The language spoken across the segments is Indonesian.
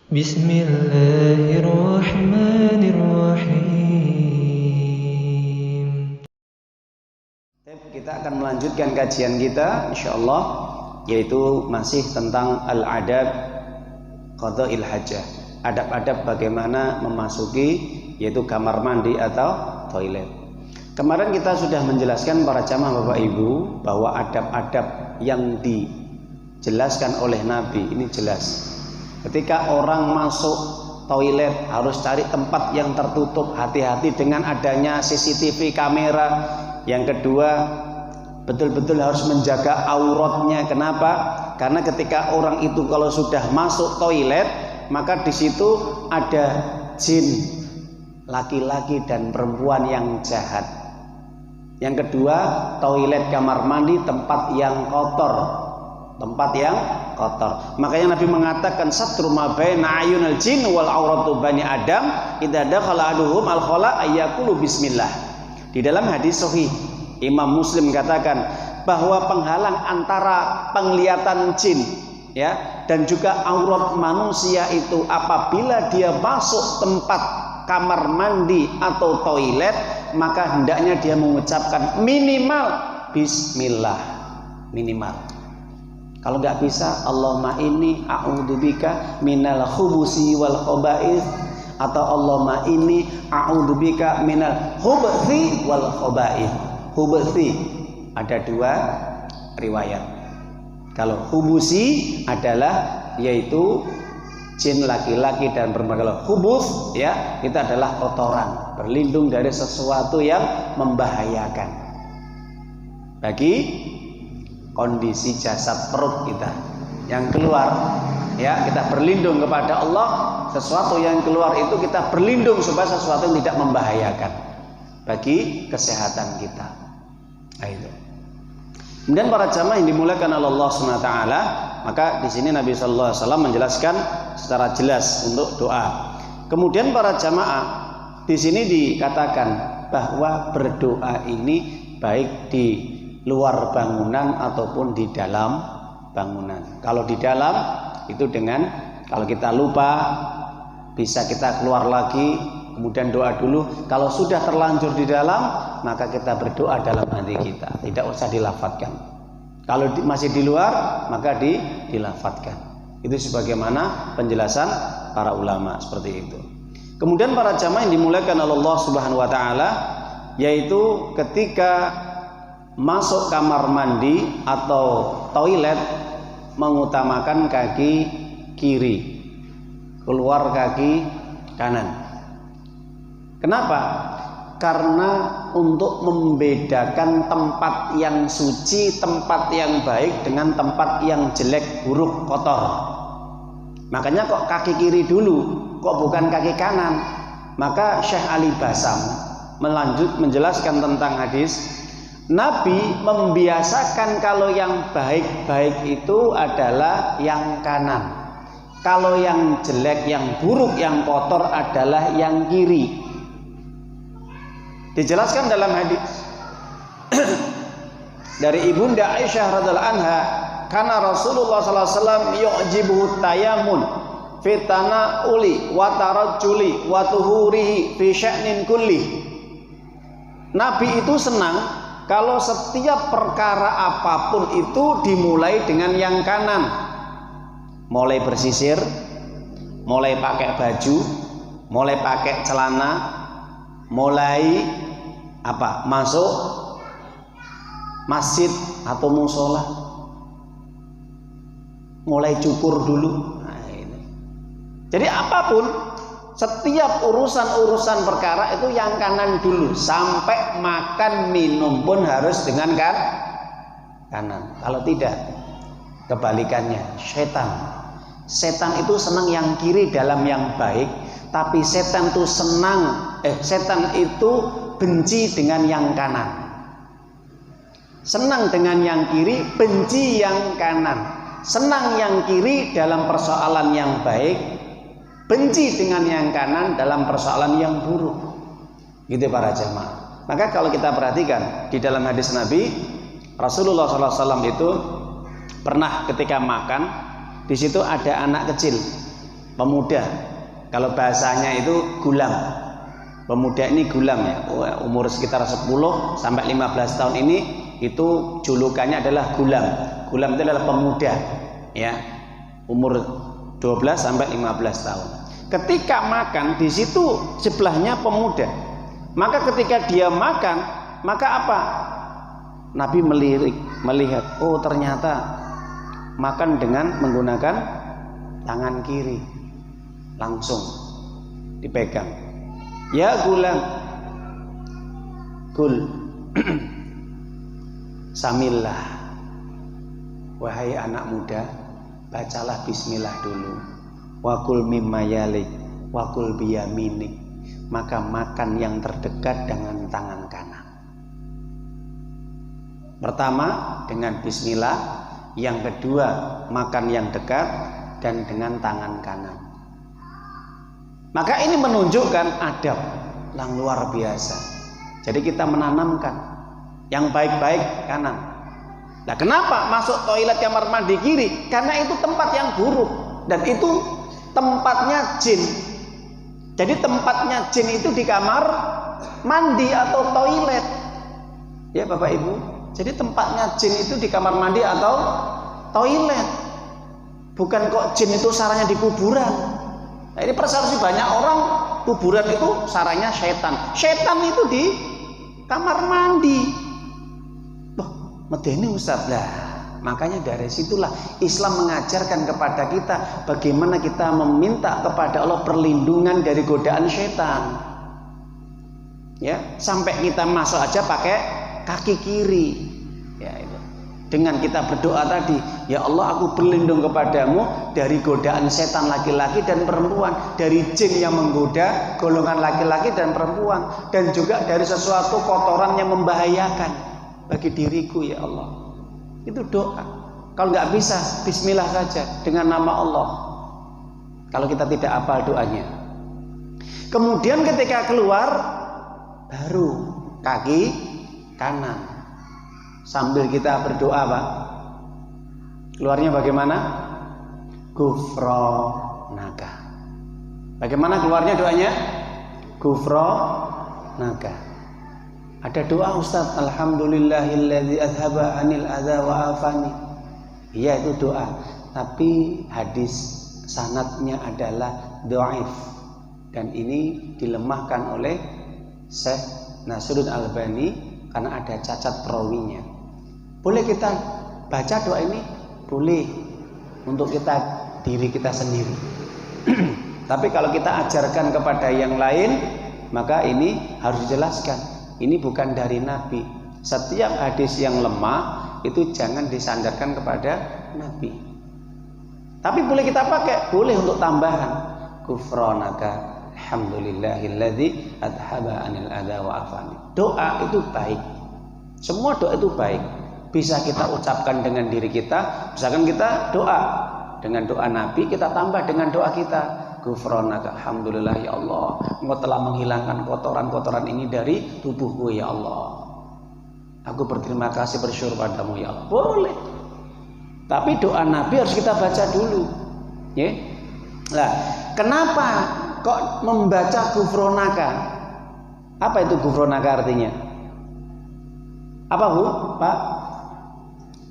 Bismillahirrahmanirrahim. Kita akan melanjutkan kajian kita insyaallah, yaitu masih tentang al-adab qada'il hajah. Adab-adab bagaimana memasuki yaitu kamar mandi atau toilet. Kemarin kita sudah menjelaskan para jamaah Bapak Ibu bahwa adab-adab yang dijelaskan oleh Nabi ini jelas. Ketika orang masuk toilet harus cari tempat yang tertutup, hati-hati dengan adanya CCTV kamera. Yang kedua, betul-betul harus menjaga auratnya. Kenapa? Karena ketika orang itu kalau sudah masuk toilet, maka di situ ada jin laki-laki dan perempuan yang jahat. Yang kedua, toilet kamar mandi tempat yang kotor. Tempat yang kotor. Makanya Nabi mengatakan satru ma baina ayunil jin wal auratu bani Adam idza dakhala aduhum al khala ayyakulu bismillah. Di dalam hadis sahih Imam Muslim katakan bahwa penghalang antara penglihatan jin ya dan juga aurat manusia itu apabila dia masuk tempat kamar mandi atau toilet, maka hendaknya dia mengucapkan minimal bismillah, minimal. Kalau nggak bisa, Allahumma inni a'udzubika minal khubusi wal khaba'ith, atau Allahumma inni a'udzubika minal khubthi wal khaba'ith. Khubthi ada dua riwayat. Kalau khubusi adalah yaitu jin laki-laki dan perempuan. Kalau khubuth ya itu adalah kotoran, berlindung dari sesuatu yang membahayakan bagi kondisi jasad perut kita yang keluar ya, kita berlindung kepada Allah. Sesuatu yang keluar itu kita berlindung supaya sesuatu yang tidak membahayakan bagi kesehatan kita. Nah, itu. Kemudian para jamaah yang dimuliakan oleh Allah Subhanahu wa taala, maka di sini Nabi sallallahu alaihi wasallam menjelaskan secara jelas untuk doa. Kemudian para jamaah di sini dikatakan bahwa berdoa ini baik di luar bangunan ataupun di dalam bangunan. Kalau di dalam itu dengan kalau kita lupa bisa kita keluar lagi kemudian doa dulu. Kalau sudah terlanjur di dalam maka kita berdoa dalam hati kita, tidak usah dilafadzkan. Kalau masih di luar maka dilafadzkan. Itu sebagaimana penjelasan para ulama seperti itu. Kemudian para jamaah yang dimuliakan oleh Allah Subhanahu wa taala, yaitu ketika masuk kamar mandi atau toilet mengutamakan kaki kiri, keluar kaki kanan. Kenapa? Karena untuk membedakan tempat yang suci, tempat yang baik dengan tempat yang jelek, buruk, kotor. Makanya kok kaki kiri dulu, kok bukan kaki kanan? Maka Syekh Ali Basam menjelaskan tentang hadis Nabi membiasakan kalau yang baik-baik itu adalah yang kanan. Kalau yang jelek, yang buruk, yang kotor adalah yang kiri. Dijelaskan dalam hadis dari Ibunda Aisyah radhiallahu anha, karena Rasulullah sallallahu alaihi wasallam yu'jibuhu tayamun fitana uli wa tarajjuli wa tuhurihi fi sya'nin kulli. Nabi itu senang kalau setiap perkara apapun itu dimulai dengan yang kanan. Mulai bersisir, mulai pakai baju, mulai pakai celana, mulai masuk masjid atau musola, mulai cukur dulu. Nah, ini. Jadi apapun, setiap urusan perkara itu yang kanan dulu. Sampai makan minum pun harus dengan kanan. Kalau tidak, kebalikannya. Setan itu senang yang kiri dalam yang baik, tapi setan itu benci dengan yang kanan. Senang dengan yang kiri, benci yang kanan. Senang yang kiri dalam persoalan yang baik, benci dengan yang kanan dalam persoalan yang buruk. Gitu para jamaah. Maka kalau kita perhatikan di dalam hadis Nabi, Rasulullah SAW itu pernah ketika makan, di situ ada anak kecil pemuda. Kalau bahasanya itu gulam. Pemuda ini gulam ya, umur sekitar 10 sampai 15 tahun ini itu julukannya adalah gulam. Gulam itu adalah pemuda ya, umur 12 sampai 15 tahun. Ketika makan di situ sebelahnya pemuda. Maka ketika dia makan, maka apa? Nabi melihat, oh ternyata makan dengan menggunakan tangan kiri. Langsung dipegang. Ya gulam, kul samillah. Wahai anak muda, bacalah bismillah dulu. Wakul mimma yalik, wakul biyaminik. Maka makan yang terdekat dengan tangan kanan. Pertama dengan bismillah, yang kedua makan yang dekat dan dengan tangan kanan. Maka ini menunjukkan adab yang luar biasa. Jadi kita menanamkan yang baik-baik kanan. Nah, kenapa masuk toilet kamar mandi kiri? Karena itu tempat yang buruk dan itu tempatnya jin. Jadi tempatnya jin itu di kamar mandi atau toilet. Ya Bapak Ibu. Jadi tempatnya jin itu di kamar mandi atau toilet. Bukan kok jin itu sarangnya di kuburan. Nah, ini persepsi banyak orang kuburan itu sarangnya setan. Setan itu di kamar mandi. Loh, medeni Ustaz lah. Makanya dari situlah Islam mengajarkan kepada kita bagaimana kita meminta kepada Allah perlindungan dari godaan setan. Ya, sampai kita masuk aja pakai kaki kiri. Ya, itu. Dengan kita berdoa tadi, ya Allah aku berlindung kepadamu dari godaan setan laki-laki dan perempuan, dari jin yang menggoda golongan laki-laki dan perempuan, dan juga dari sesuatu kotoran yang membahayakan bagi diriku ya Allah. Itu doa. Kalau nggak bisa, bismillah saja dengan nama Allah. Kalau kita tidak hafal doanya. Kemudian ketika keluar, baru kaki kanan. Sambil kita berdoa Pak, keluarnya bagaimana? Gufronaka. Bagaimana keluarnya doanya? Gufronaka. Ada doa Ustaz, alhamdulillahilladzi adhaba anil adza wa afani. Iya itu doa, tapi hadis sanadnya adalah dhaif dan ini dilemahkan oleh Syekh Nasiruddin Albani karena ada cacat perawinya. Boleh kita baca doa ini? Boleh untuk diri kita sendiri. Tapi kalau kita ajarkan kepada yang lain, maka ini harus dijelaskan. Ini bukan dari Nabi. Setiap hadis yang lemah itu jangan disandarkan kepada Nabi. Tapi boleh kita pakai, boleh untuk tambahan. Gufronaka alhamdulillahilladzi adhaba anil adza wa afani. Doa itu baik. Semua doa itu baik. Bisa kita ucapkan dengan diri kita. Misalkan kita doa dengan doa Nabi, kita tambah dengan doa kita. Gufronaka alhamdulillah ya Allah, Engkau telah menghilangkan kotoran-kotoran ini dari tubuhku ya Allah. Aku berterima kasih bersyukur padamu ya Allah. Boleh. Tapi doa Nabi harus kita baca dulu. Ya. Nah, kenapa kok membaca gufronaka? Apa itu gufronaka artinya? Apa Bu? Pak?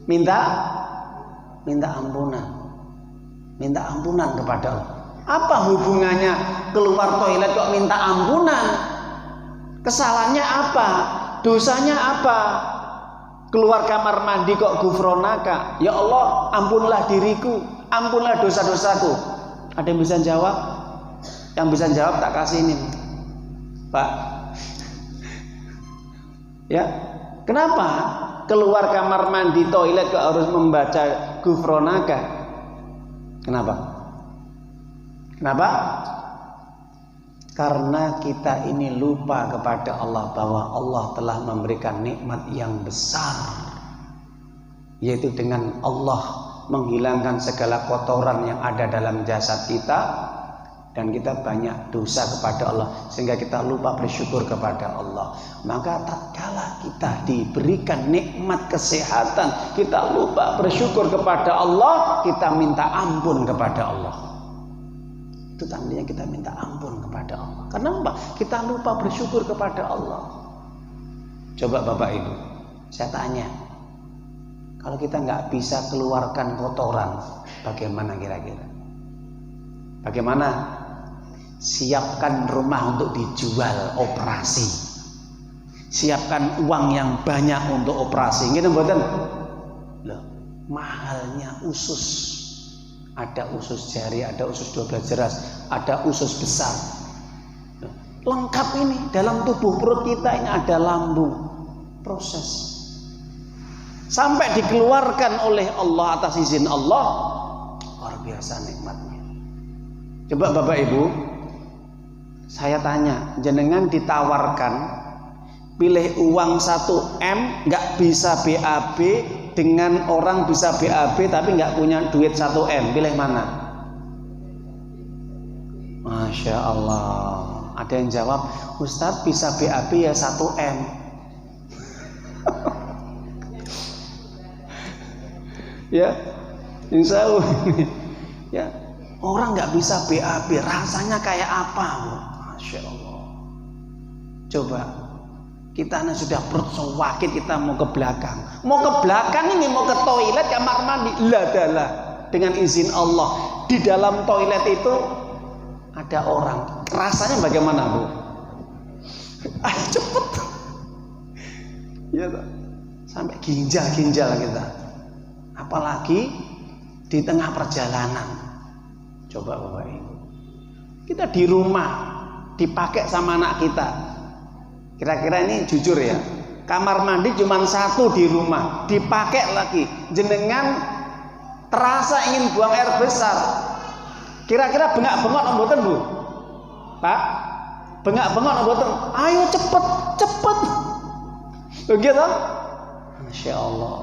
Minta ampunan. Minta ampunan kepada Allah. Apa hubungannya keluar toilet kok minta ampunan? Kesalahannya apa? Dosanya apa? Keluar kamar mandi kok gufronaka? Ya Allah, ampunlah diriku, ampunlah dosa-dosaku. Ada yang bisa jawab? Yang bisa jawab tak kasih ini, Pak. Ya, kenapa keluar kamar mandi toilet kok harus membaca gufronaka? Kenapa? Karena kita ini lupa kepada Allah bahwa Allah telah memberikan nikmat yang besar, yaitu dengan Allah menghilangkan segala kotoran yang ada dalam jasad kita, dan kita banyak dosa kepada Allah sehingga kita lupa bersyukur kepada Allah. Maka tatkala kita diberikan nikmat kesehatan, kita lupa bersyukur kepada Allah, kita minta ampun kepada Allah. Itu tandanya kita minta ampun kepada Allah. Kenapa? Kita lupa bersyukur kepada Allah. Coba Bapak Ibu, saya tanya, kalau kita nggak bisa keluarkan kotoran, bagaimana kira-kira? Bagaimana? Siapkan rumah untuk dijual, operasi. Siapkan uang yang banyak untuk operasi. Gitu mboten? Loh, mahalnya usus. Ada usus jari, ada usus 12 jeras, ada usus besar. Loh, lengkap ini dalam tubuh perut kita ini ada lambung. Proses sampai dikeluarkan oleh Allah atas izin Allah, luar biasa nikmatnya. Coba Bapak Ibu, saya tanya, jenengan ditawarkan pilih uang 1M nggak bisa BAB dengan orang bisa BAB tapi nggak punya duit 1M, pilih mana? Masya Allah, ada yang jawab, Ustadz bisa BAB ya 1M. Ya, insya Allah. Ya, orang nggak bisa BAB, rasanya kayak apa? Masya Allah. Coba kita sudah perut sakit, kita mau ke belakang, ini mau ke toilet, kamar mandi, lah dengan izin Allah di dalam toilet itu ada orang. Rasanya bagaimana, Bu? Cepet. Ya, sampai ginjal kita. Apalagi di tengah perjalanan. Coba Bapak Ibu, kita di rumah dipakai sama anak kita. Kira-kira ini jujur ya, kamar mandi cuma 1 di rumah, dipakai lagi. Jenengan terasa ingin buang air besar. Kira-kira bengak-bengok mboten, Bu? Pak, bengak-bengok mboten? Ayo cepet. Begitu? Masya Allah,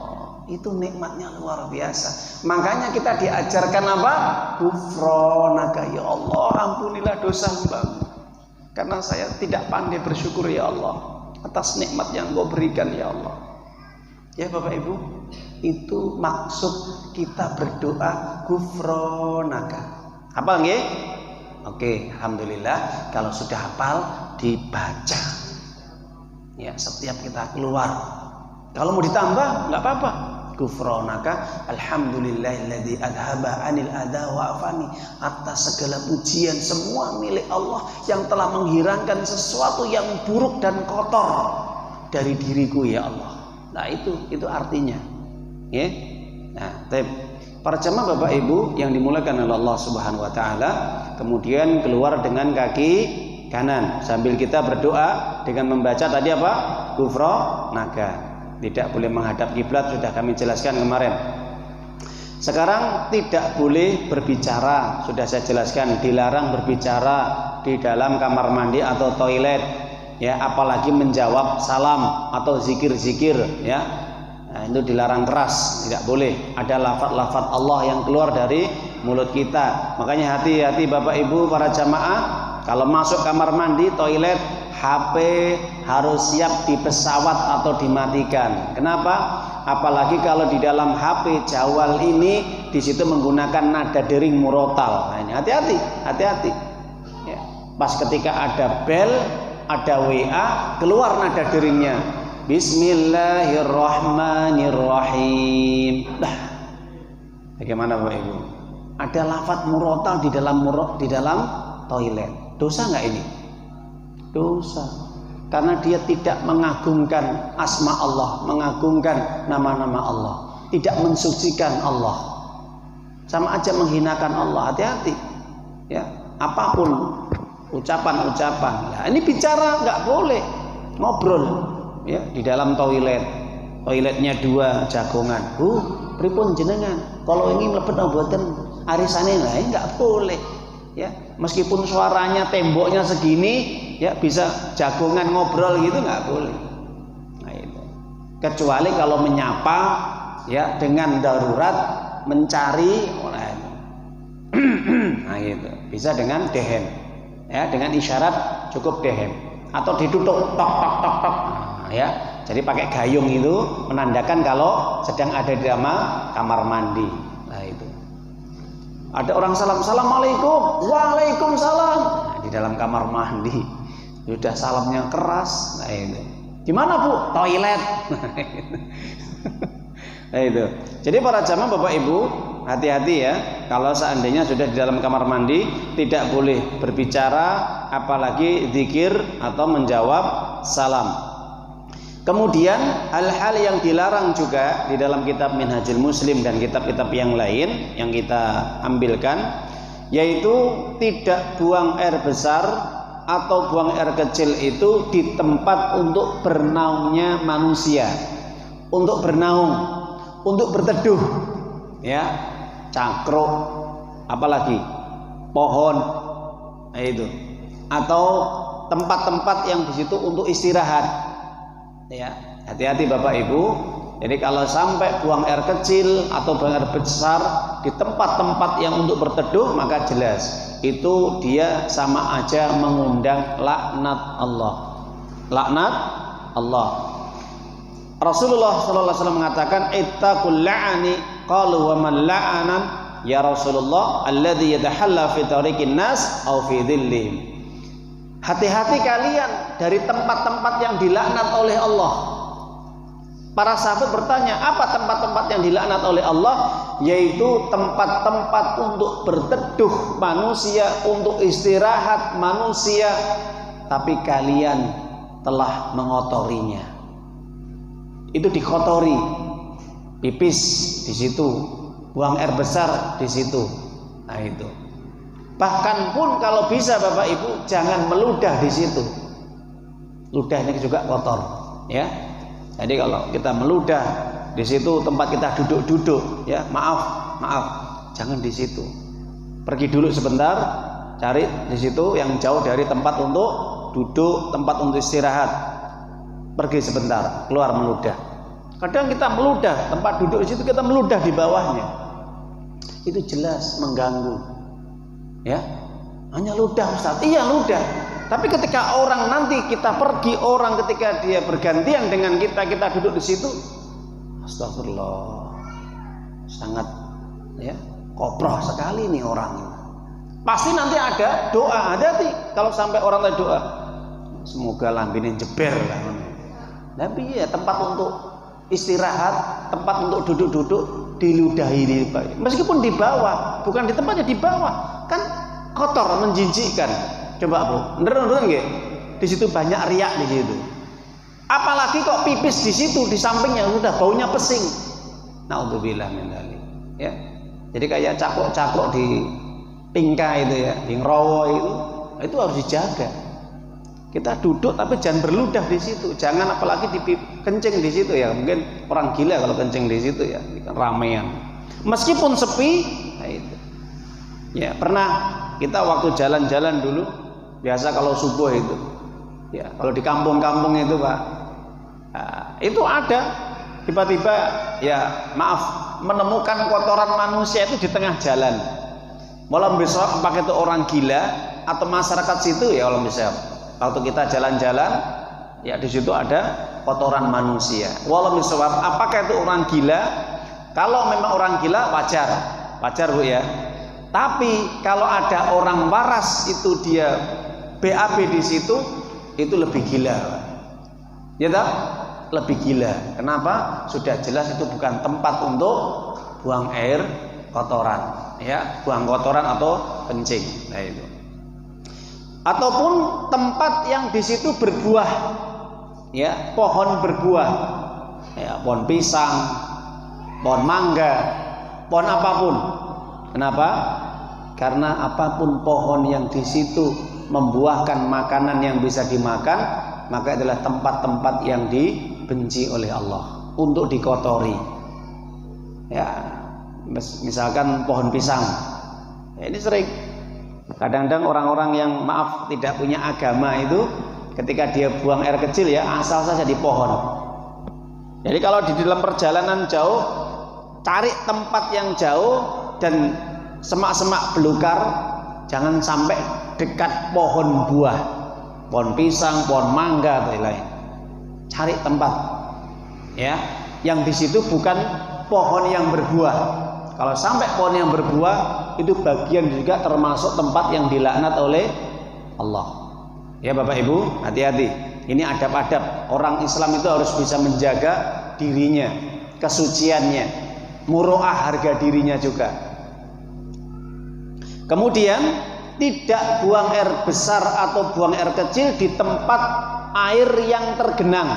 itu nikmatnya luar biasa. Makanya kita diajarkan apa? Ghufranaka, ya Allah, ampunilah dosa hambamu, karena saya tidak pandai bersyukur ya Allah atas nikmat yang Engkau berikan ya Allah. Ya Bapak Ibu, itu maksud kita berdoa ghufranaka. Hafal nggih? Oke, alhamdulillah kalau sudah hafal dibaca. Ya, setiap kita keluar. Kalau mau ditambah nggak apa-apa. Ghufranaka alhamdulillahilladzi adhaba 'anil adha wa afani. Atas segala pujian semua milik Allah yang telah menghilangkan sesuatu yang buruk dan kotor dari diriku ya Allah. Nah, itu artinya. Ya. Nah, para jemaah Bapak Ibu yang dimuliakan oleh Allah Subhanahu wa taala, kemudian keluar dengan kaki kanan sambil kita berdoa dengan membaca tadi apa? Ghufranaka. Tidak boleh menghadap kiblat, sudah kami jelaskan kemarin. Sekarang tidak boleh berbicara, sudah saya jelaskan, dilarang berbicara di dalam kamar mandi atau toilet, ya, apalagi menjawab salam atau zikir-zikir, ya. Nah, itu dilarang keras, tidak boleh. Ada lafaz-lafaz Allah yang keluar dari mulut kita. Makanya hati-hati Bapak Ibu para jamaah, kalau masuk kamar mandi, toilet, HP harus siap di pesawat atau dimatikan. Kenapa? Apalagi kalau di dalam HP jawal ini di situ menggunakan nada dering murotal. Nah, ini hati-hati. Ya. Pas ketika ada bel, ada WA, keluar nada deringnya. Bismillahirrahmanirrahim. Nah, bagaimana Bapak Ibu? Ada lafaz murotal di dalam toilet. Dosa nggak ini? Dosa, karena dia tidak mengagungkan asma Allah, mengagungkan nama-nama Allah, tidak mensucikan Allah, sama aja menghinakan Allah. Hati-hati, ya, apapun ucapan-ucapan. Nah, ini bicara nggak boleh, ngobrol, ya, di dalam toiletnya 2 jagongan. Pripun jenengan? Kalau ingin mlebet mboten arisane lain nggak boleh. Ya, meskipun suaranya temboknya segini, ya, bisa jagongan ngobrol gitu nggak boleh. Nah, itu. Kecuali kalau menyapa, ya, dengan darurat mencari, nah itu bisa dengan dehem, ya, dengan isyarat cukup dehem atau ditutup tok. Nah, ya, jadi pakai gayung itu menandakan kalau sedang ada di dalam kamar mandi. Nah, itu. Ada orang salam, assalamualaikum, waalaikumsalam. Nah, di dalam kamar mandi, sudah salamnya keras. Nah itu. Gimana Bu? Toilet. Nah itu. Jadi para jamaah Bapak Ibu, hati-hati ya. Kalau seandainya sudah di dalam kamar mandi, tidak boleh berbicara, apalagi zikir atau menjawab salam. Kemudian hal-hal yang dilarang juga di dalam kitab Minhajul Muslim dan kitab-kitab yang lain yang kita ambilkan, yaitu tidak buang air besar atau buang air kecil itu di tempat untuk bernaungnya manusia, untuk bernaung, untuk berteduh, ya, cangkruk, apalagi pohon, nah itu, atau tempat-tempat yang di situ untuk istirahat. Ya, hati-hati Bapak Ibu. Jadi kalau sampai buang air kecil atau buang air besar di tempat-tempat yang untuk berteduh, maka jelas itu dia sama aja mengundang laknat Allah. Laknat Allah. Rasulullah SAW mengatakan, ittaqul la'ani. Qalu wa man la'anan ya Rasulullah? Alladhi yatahalla fi tariqin nas aw fi dhillihim. Hati-hati kalian dari tempat-tempat yang dilaknat oleh Allah. Para sahabat bertanya, apa tempat-tempat yang dilaknat oleh Allah? Yaitu tempat-tempat untuk berteduh manusia, untuk istirahat manusia, tapi kalian telah mengotorinya. Itu dikotori, pipis di situ, buang air besar di situ. Nah itu. Bahkan pun kalau bisa Bapak Ibu jangan meludah di situ. Ludahnya juga kotor, ya. Jadi kalau kita meludah di situ tempat kita duduk-duduk, ya, maaf, jangan di situ. Pergi dulu sebentar, cari di situ yang jauh dari tempat untuk duduk, tempat untuk istirahat. Pergi sebentar, keluar meludah. Kadang kita meludah, tempat duduk di situ kita meludah di bawahnya. Itu jelas mengganggu. Ya, hanya ludah Ustaz. Iya ludah. Tapi ketika orang nanti kita pergi, orang ketika dia bergantian dengan kita duduk di situ, astagfirullah, sangat ya koproh sekali nih orang. Pasti nanti ada doa, hati-hati kalau sampai orang tadi doa, semoga lambinin jeber lah. Tapi ya tempat untuk istirahat, tempat untuk duduk-duduk diludahi, meskipun di bawah, bukan di tempatnya, di bawah. Kan kotor, menjijikkan. Coba Bu, bener-bener nggih? Di situ banyak riak di situ. Apalagi kok pipis di situ, di sampingnya sudah baunya pesing. Naudzubillah min dzalik. Ya. Jadi kayak cakruk-cakruk di tingkah itu ya, di ngerowo itu harus dijaga. Kita duduk tapi jangan berludah di situ. Jangan apalagi kencing di situ ya. Mungkin orang gila kalau kencing di situ ya, ramean. Meskipun sepi, nah itu. Ya, pernah kita waktu jalan-jalan dulu, biasa kalau subuh itu, ya kalau di kampung-kampung itu Pak, nah, itu ada tiba-tiba ya maaf menemukan kotoran manusia itu di tengah jalan. Malah bisa pakai itu orang gila atau masyarakat situ ya, kalau bisa waktu kita jalan-jalan ya di situ ada kotoran manusia. Walau misal apakah itu orang gila? Kalau memang orang gila wajar Bu ya. Tapi kalau ada orang waras itu dia BAB di situ, itu lebih gila, ya tak? Lebih gila. Kenapa? Sudah jelas itu bukan tempat untuk buang air kotoran, ya, buang kotoran atau kencing. Nah itu. Ataupun tempat yang di situ berbuah, ya, pohon berbuah, ya, pohon pisang, pohon mangga, pohon apapun. Kenapa? Karena apapun pohon yang di situ membuahkan makanan yang bisa dimakan, maka adalah tempat-tempat yang dibenci oleh Allah untuk dikotori. Ya, misalkan pohon pisang. Ya, ini sering. Kadang-kadang orang-orang yang maaf tidak punya agama itu, ketika dia buang air kecil ya asal saja di pohon. Jadi kalau di dalam perjalanan jauh, cari tempat yang jauh dan semak-semak belukar, jangan sampai dekat pohon buah, pohon pisang, pohon mangga dan lain. Cari tempat, ya, yang di situ bukan pohon yang berbuah. Kalau sampai pohon yang berbuah, itu bagian juga termasuk tempat yang dilaknat oleh Allah. Ya Bapak Ibu, hati-hati. Ini adab-adab. Orang Islam itu harus bisa menjaga dirinya, kesuciannya, muru'ah harga dirinya juga. Kemudian tidak buang air besar atau buang air kecil di tempat air yang tergenang.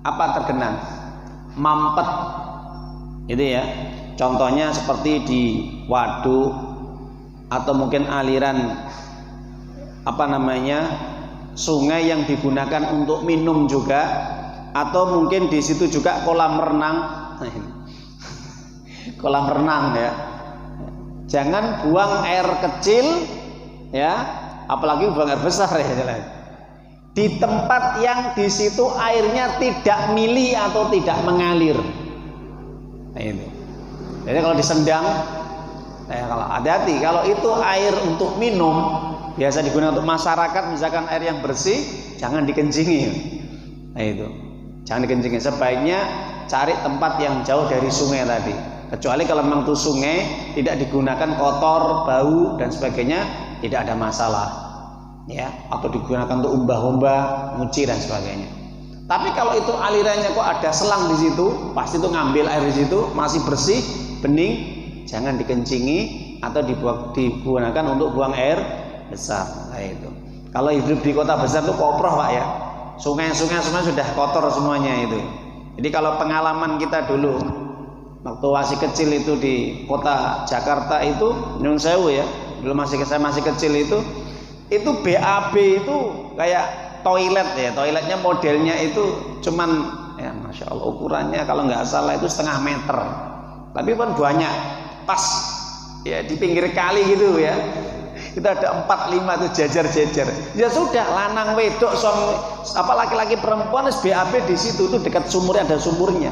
Apa tergenang? Mampet. Itu ya. Contohnya seperti di waduk atau mungkin aliran sungai yang digunakan untuk minum juga, atau mungkin di situ juga kolam renang. Kolam renang ya. Jangan buang air kecil ya, apalagi buang air besar ya. Di tempat yang di situ airnya tidak mili atau tidak mengalir. Nah, itu. Jadi kalau disendang, kalau hati-hati, kalau itu air untuk minum, biasa digunakan untuk masyarakat, misalkan air yang bersih, jangan dikencingi. Nah itu, jangan dikencingi. Sebaiknya cari tempat yang jauh dari sungai tadi. Kecuali kalau memang itu sungai tidak digunakan kotor, bau dan sebagainya, tidak ada masalah. Ya, atau digunakan untuk umbah-umbah, nyuci dan sebagainya. Tapi kalau itu alirannya kok ada selang di situ, pasti itu ngambil air di situ, masih bersih, bening, jangan dikencingi atau digunakan untuk buang air besar. Nah itu. Kalau hidup di kota besar itu koproh Pak ya. Sungai-sungai sudah kotor semuanya itu. Jadi kalau pengalaman kita dulu waktu masih kecil itu di kota Jakarta itu, Nyun Sewu ya, dulu saya masih kecil itu BAB itu kayak toilet ya, toiletnya modelnya itu cuman ya Masya Allah ukurannya kalau nggak salah itu 1/2 meter, tapi kan banyak, pas ya di pinggir kali gitu ya, kita ada 4-5 itu jajar-jajar. Ya sudah, lanang wedok laki-laki perempuan BAB di situ, itu dekat sumurnya, ada sumurnya.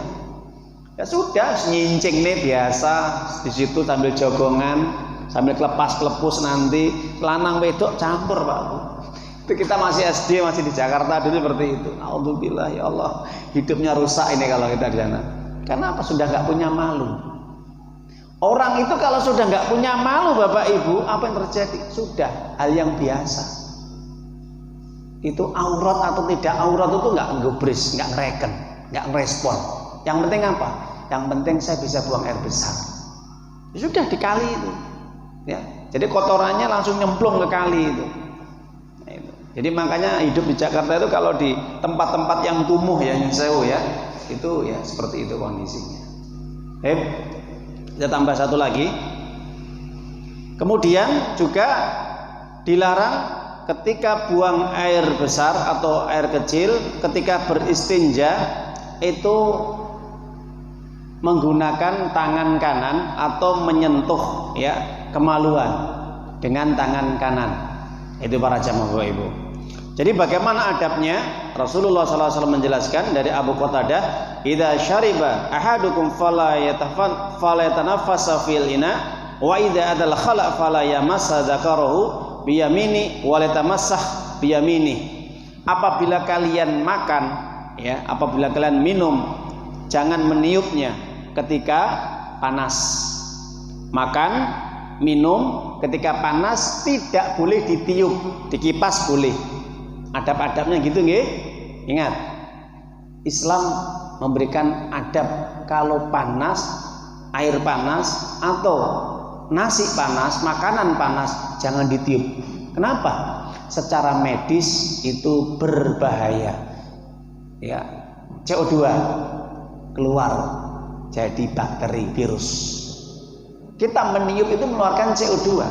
Ya sudah, nyincing nih biasa di situ sambil jogongan, sambil kelepas-kelepus nanti lanang wedok campur Pak Bu. Itu kita masih SD, masih di Jakarta dulu seperti itu. Alhamdulillah ya Allah, hidupnya rusak ini kalau kita di sana. Kenapa? Sudah nggak punya malu. Orang itu kalau sudah nggak punya malu Bapak Ibu, apa yang terjadi? Sudah hal yang biasa. Itu aurat atau tidak aurat itu nggak ngegubris, nggak ngereken, nggak ngerespon. Yang penting apa? Yang penting saya bisa buang air besar. Sudah di kali itu. Ya, jadi kotorannya langsung nyemplung ke kali itu. Nah, itu. Jadi makanya hidup di Jakarta itu kalau di tempat-tempat yang kumuh ya, Nyun Sewu ya, itu ya seperti itu kondisinya. Kita tambah satu lagi. Kemudian juga dilarang ketika buang air besar atau air kecil, ketika beristinja itu menggunakan tangan kanan atau menyentuh ya kemaluan dengan tangan kanan. Itu para jamaah Bapak Ibu. Jadi bagaimana adabnya? Rasulullah SAW menjelaskan dari Abu Qatadah, "Idza syariba ahadukum fala yatanaffasa fil ina wa idza adal khala fala yamassa dzakarahu bi yamini wa latamassah bi yamini." Apabila kalian makan ya, apabila kalian minum, jangan meniupnya ketika panas. Makan, minum ketika panas tidak boleh ditiup, dikipas boleh. Adab-adabnya gitu nggih. Ingat, Islam memberikan adab kalau panas, air panas atau nasi panas, makanan panas jangan ditiup. Kenapa? Secara medis itu berbahaya. Ya, CO2 keluar jadi bakteri, virus. Kita meniup itu mengeluarkan CO2,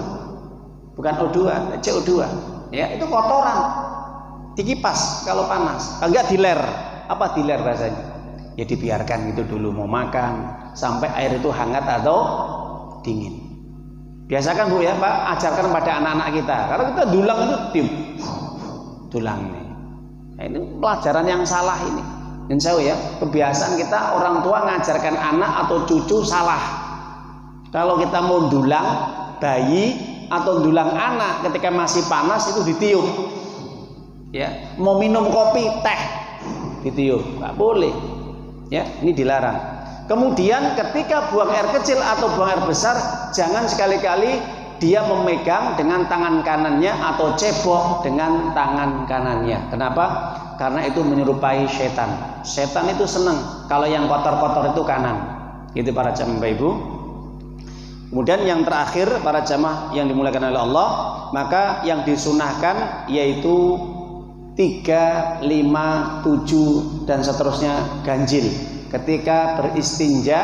bukan O2, CO2. Ya, itu kotoran. Dikipas kalau panas, enggak diler. Apa diler bahasanya? Ya dibiarkan gitu dulu, mau makan sampai air itu hangat atau dingin. Biasakan Bu ya Pak, ajarkan pada anak-anak kita. Kalau kita dulang itu tiup, dulang nih. Nah, ini pelajaran yang salah ini. Insya Allah ya, kebiasaan kita orang tua ngajarkan anak atau cucu salah. Kalau kita mau dulang bayi atau dulang anak ketika masih panas itu ditiup. Ya, mau minum kopi, teh ditiup, nggak boleh. Ya, ini dilarang. Kemudian ketika buang air kecil atau buang air besar, jangan sekali-kali dia memegang dengan tangan kanannya atau cebok dengan tangan kanannya. Kenapa? Karena itu menyerupai setan. Setan itu senang kalau yang kotor-kotor itu kanan. Itu para jamaah Bapak Ibu. Kemudian yang terakhir para jamaah yang dimuliakan oleh Allah, maka yang disunahkan yaitu 3, 5, 7 dan seterusnya ganjil ketika beristinja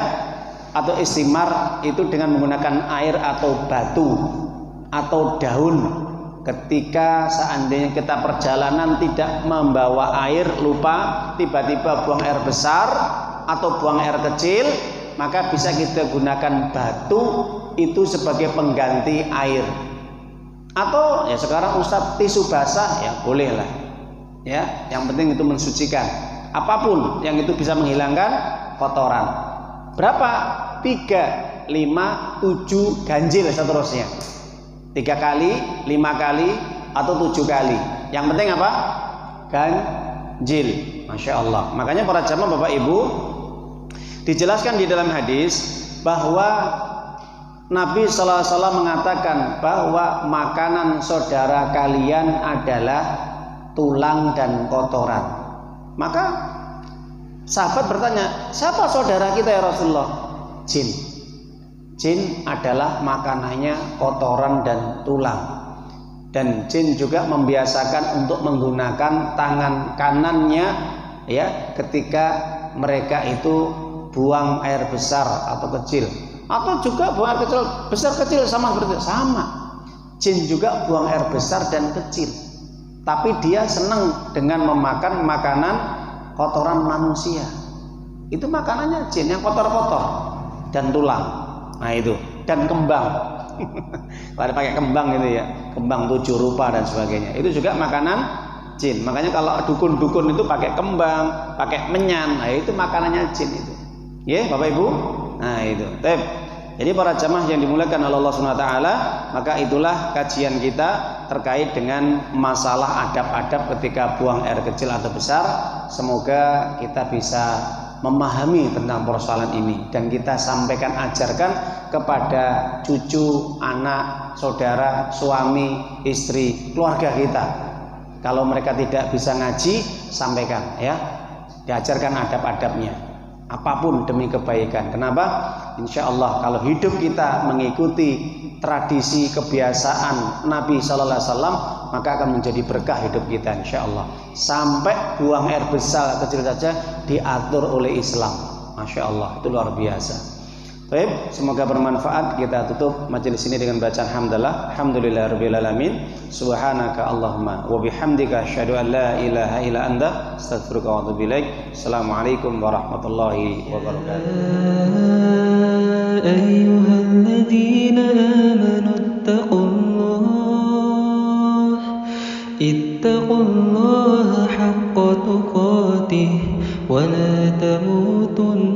atau istimar itu dengan menggunakan air atau batu atau daun. Ketika seandainya kita perjalanan tidak membawa air, lupa tiba-tiba buang air besar atau buang air kecil, maka bisa kita gunakan batu itu sebagai pengganti air. Atau ya sekarang Ustadz tisu basah ya boleh lah. Ya, yang penting itu mensucikan. Apapun yang itu bisa menghilangkan kotoran. Berapa? 3, 5, 7 ganjil seterusnya. 3 kali, 5 kali atau 7 kali. Yang penting apa? Ganjil. Masya Allah. Makanya para jamaah Bapak Ibu, dijelaskan di dalam hadis bahwa Nabi sallallahu alaihi wasallam mengatakan bahwa makanan saudara kalian adalah tulang dan kotoran. Maka sahabat bertanya, siapa saudara kita ya Rasulullah? Jin. Jin adalah makanannya kotoran dan tulang. Dan jin juga membiasakan untuk menggunakan tangan kanannya ya ketika mereka itu buang air besar atau kecil, atau juga buang air kecil, besar kecil sama seperti sama. Jin juga buang air besar dan kecil, tapi dia senang dengan memakan makanan kotoran manusia. Itu makanannya jin yang kotor-kotor dan tulang. Nah itu, dan kembang. Pada pakai kembang gitu ya, kembang 7 rupa dan sebagainya. Itu juga makanan jin. Makanya kalau dukun-dukun itu pakai kembang, pakai menyan, nah itu makanannya jin itu. Ya, Bapak Ibu. Nah itu. Jadi para jamaah yang dimuliakan oleh Allah Subhanahu wa taala, maka itulah kajian kita terkait dengan masalah adab-adab ketika buang air kecil atau besar. Semoga kita bisa memahami tentang persoalan ini dan kita sampaikan, ajarkan kepada cucu, anak, saudara, suami, istri, keluarga kita. Kalau mereka tidak bisa ngaji, sampaikan ya. Diajarkan adab-adabnya. Apapun demi kebaikan. Kenapa? Insya Allah kalau hidup kita mengikuti tradisi kebiasaan Nabi Sallallahu Alaihi Wasallam, maka akan menjadi berkah hidup kita insya Allah. Sampai buang air besar kecil saja diatur oleh Islam. Masya Allah, itu luar biasa. Baik, semoga bermanfaat. Kita tutup majelis ini dengan bacaan hamdalah. Alhamdulillahirabbil alamin. Subhanaka Allahumma wa bihamdika asyhadu an la ilaha illa anta astaghfiruka wa atubu ilaik. Assalamualaikum warahmatullahi wabarakatuh. Ayyuhalladzina amanu ittaqullaha haqqa tuqatih wa la tamutunna